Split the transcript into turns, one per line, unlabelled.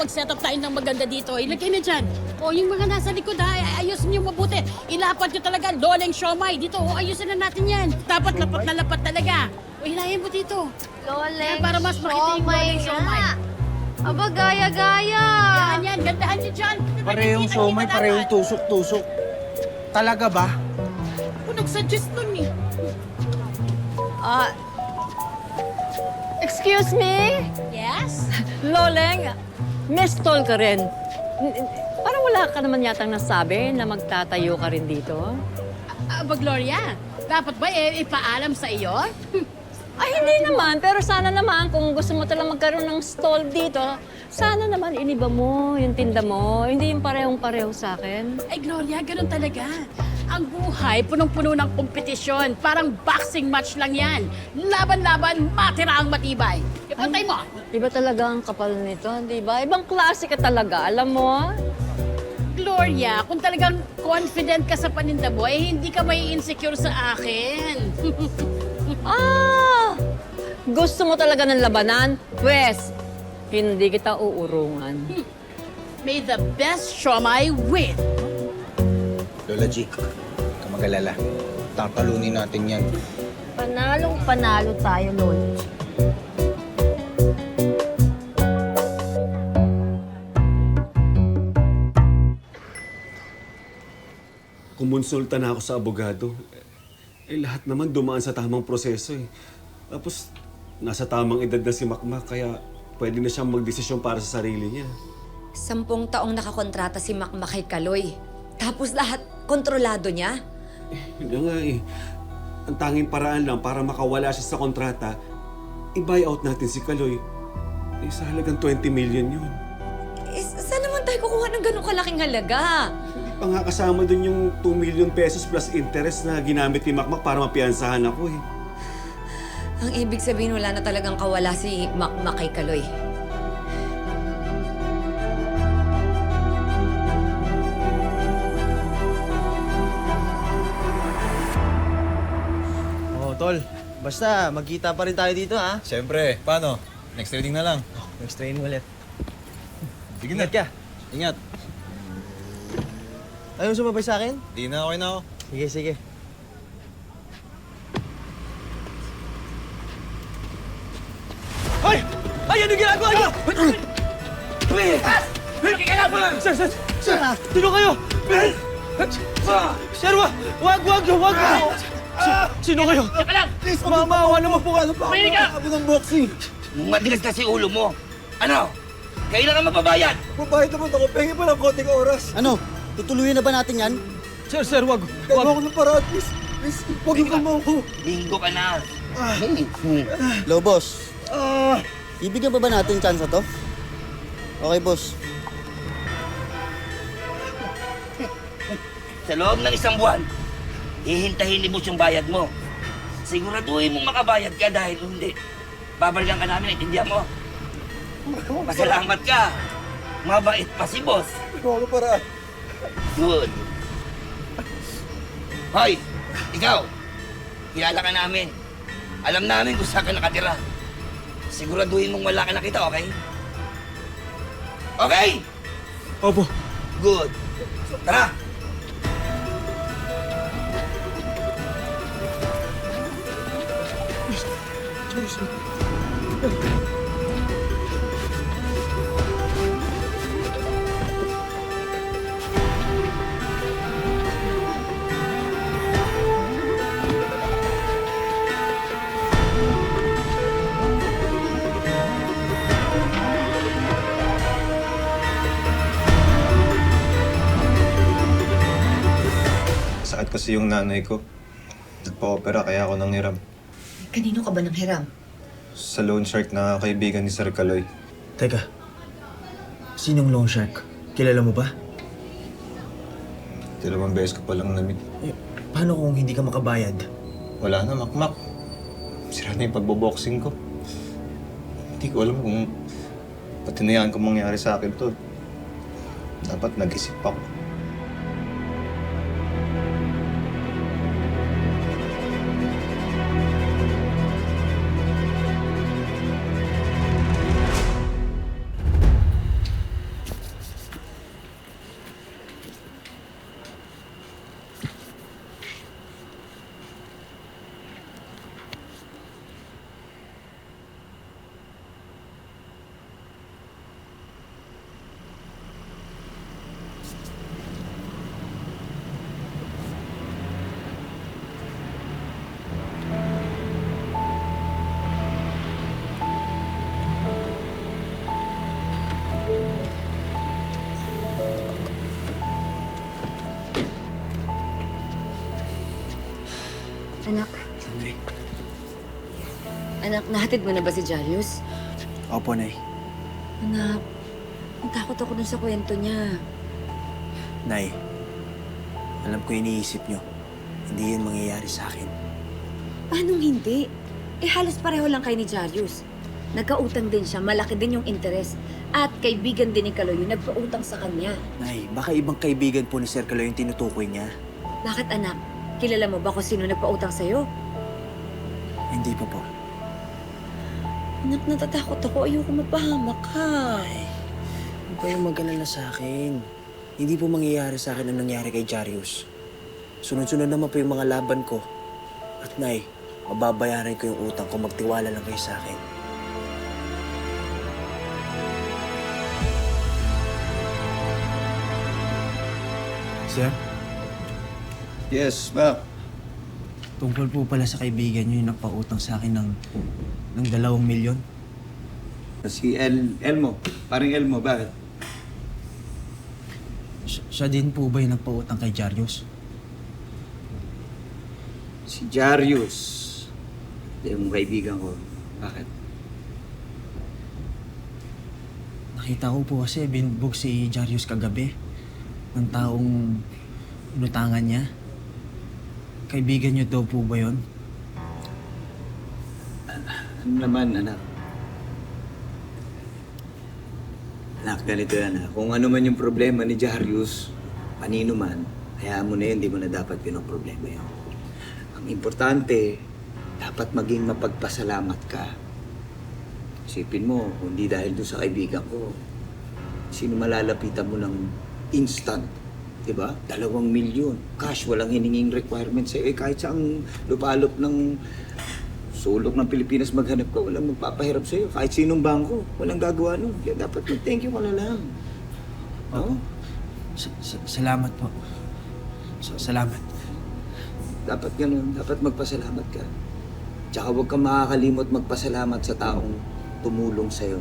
makapag-set up tayo ng maganda dito. Ilagay na dyan. O, yung mga nasa likod ha, ayusin niyo mabuti. Ilapat niyo talaga, loleng siomay. Dito, ayusin na natin yan. Dapat lapat talaga. O, hilahin mo dito.
Loleng
Para mas makita yung loleng siomay.
Aba, gaya-gaya.
Yan, gandahan niyo dyan.
Parehong siomay, parehong tusok-tusok. Talaga ba?
Ako nag-suggest nun eh.
Excuse me?
Yes?
Loleng, mistol ka rin. Parang wala ka naman yatang nasabi na magtatayo ka rin dito.
Aba, Gloria, dapat ba ipaalam sa iyo?
Ay, hindi naman. Pero sana naman, kung gusto mo talagang magkaroon ng stall dito, sana naman iniba mo yung tinda mo. Hindi yung parehong-pareho sa akin.
Ay, Gloria, ganun talaga. Ang buhay, punong-puno ng kompetisyon. Parang boxing match lang yan. Laban-laban, matira ang matibay. Ipantay mo.
Iba talaga ang kapal nito, di ba? Ibang klase ka talaga, alam mo?
Gloria, kung talagang confident ka sa paninda mo, hindi ka may insecure sa akin.
Gusto mo talaga ng labanan? Pwes, hindi kita uurungan.
May the best siomay win.
Lola G, kamagalala. Tatalunin natin yan.
Panalong-panalo tayo, Lolo.
Kumonsulta na ako sa abogado. Lahat naman dumaan sa tamang proseso eh. Tapos, nasa tamang edad na si Makmak, kaya pwede na siyang magdesisyon para sa sarili niya.
10 taong nakakontrata si Makmak kay Kaloy. Tapos lahat kontrolado niya.
Hindi nga eh. Ang tanging paraan lang para makawala siya sa kontrata, i-buy out natin si Kaloy. Sa halagang 20 million yun.
Saan naman tayo kukuha ng ganong kalaking halaga?
Hindi pa nga kasama dun yung 2 million pesos plus interest na ginamit ni Makmak para mapiyansahan ako eh.
Ang ibig sabihin, wala na talagang kawala si Makmak kay Kaloy.
Tol, basta magkita pa rin tayo dito, ha?
Siyempre, paano? Next training na lang.
Next train ulit.
Sige na.
Ingat ka.
Ingat.
Ayaw sumabay sa akin?
Di na, okay na ako.
Sige, sige.
Hoy! Ay, ano ginagawa niyo? Sir! Sino kayo? Sir, wag! Sino kayo?
Teka lang!
Mamawa naman po ka.
Tumingin ka!
Ako ng boxing.
Matigas kasi ulo mo. Ano? Kailangan mapabayad.
Babayad naman ako. Pengi pa ng konting oras.
Ano? Tutuluyan na ba natin yan?
Sir, wag. Kalma ako ng paraan, please. Please, wag yung kalma ako.
Linggo ka na.
Hello, boss. Ibigyan pa ba natin chance to? Okay, boss.
Sa loob ng 1 buwan, hihintahin ni boss yung bayad mo. Siguraduhin mong makabayad ka dahil hindi. Babalikan ka namin, intindihan mo? Pasalamat ka. Mabait pa si boss.
Ano paraan?
Good. Hoy, ikaw. Kilala ka namin. Alam namin kung saan ka nakatira. Siguraduhin mong wala ka nakita, okay? Okay?
Opo.
Good. Tara!
Sakit kasi yung nanay ko. Nagpa-opera kaya ako nanghiram.
Kanino ka ba nang hiram?
Sa loan shark na kaibigan ni Sir Kaloy.
Teka, sinong loan shark? Kilala mo ba?
2 beses ko palang na-meet.
Paano kung hindi ka makabayad?
Wala na, Makmak. Sira na yung pagboboxing ko. Hindi ko alam kung patinayaan ko mangyari sa akin to. Dapat nag-isip ako.
Anak, nahatid mo na ba si Jarius?
Opo, Nay.
Anak, natakot ako dun sa kwento niya.
Nay, alam ko iniisip nyo. Hindi yun mangyayari sa akin.
Paanong hindi? Eh halos pareho lang kayo ni Jarius. Nagkautang din siya, malaki din yung interes. At kaibigan din ni Kaloy yung nagpautang sa kanya.
Nay, baka ibang kaibigan po ni Sir Kaloy yung tinutukoy niya.
Bakit anak? Kilala mo ba kung sino nagpautang sa'yo?
Hindi pa po.
Anak, natatakot ako. Ayoko mapahamak ka.
Huwag kayong mag-alala sa akin. Hindi po mangyayari sa akin ang nangyari kay Jarius. Sunod-sunod naman po yung mga laban ko. At Nay, mababayaran ko yung utang ko. Magtiwala lang kayo sa akin. Sir,
Yes, Mac.
tungkol po pala sa kaibigan niyo yung nagpautang sa akin ng 2 milyon.
Si Elmo. Parang Elmo, bakit?
Siya din po ba yung nagpautang kay Jarius?
Si Jarius. Yung kaibigan ko. Bakit?
Nakita ko po kasi binubog si Jarius kagabi ng taong inutangan niya. Kaibigan niyo daw po ba yun?
Ano naman, anak? Anak, ganito yan, ha? Kung ano man yung problema ni Jarius, kanino man, hayaan mo na yun, di mo na dapat pinoproblema yun. Ang importante, dapat maging mapagpasalamat ka. Isipin mo, kung di dahil doon sa kaibigan ko, sino malalapitan mo ng instant? Diba? 2 milyon. Cash, walang hininging requirement sa'yo. Eh, kahit saang lupalop ng sulok ng Pilipinas maghanap ka, walang magpapahirap sa'yo. Kahit sinong bangko, walang gagawa nun. Kaya dapat mag-thank you ka na lang. No?
Salamat po. Salamat.
Dapat ganun. Dapat magpasalamat ka. Tsaka huwag kang makakalimot magpasalamat sa taong tumulong sa'yo.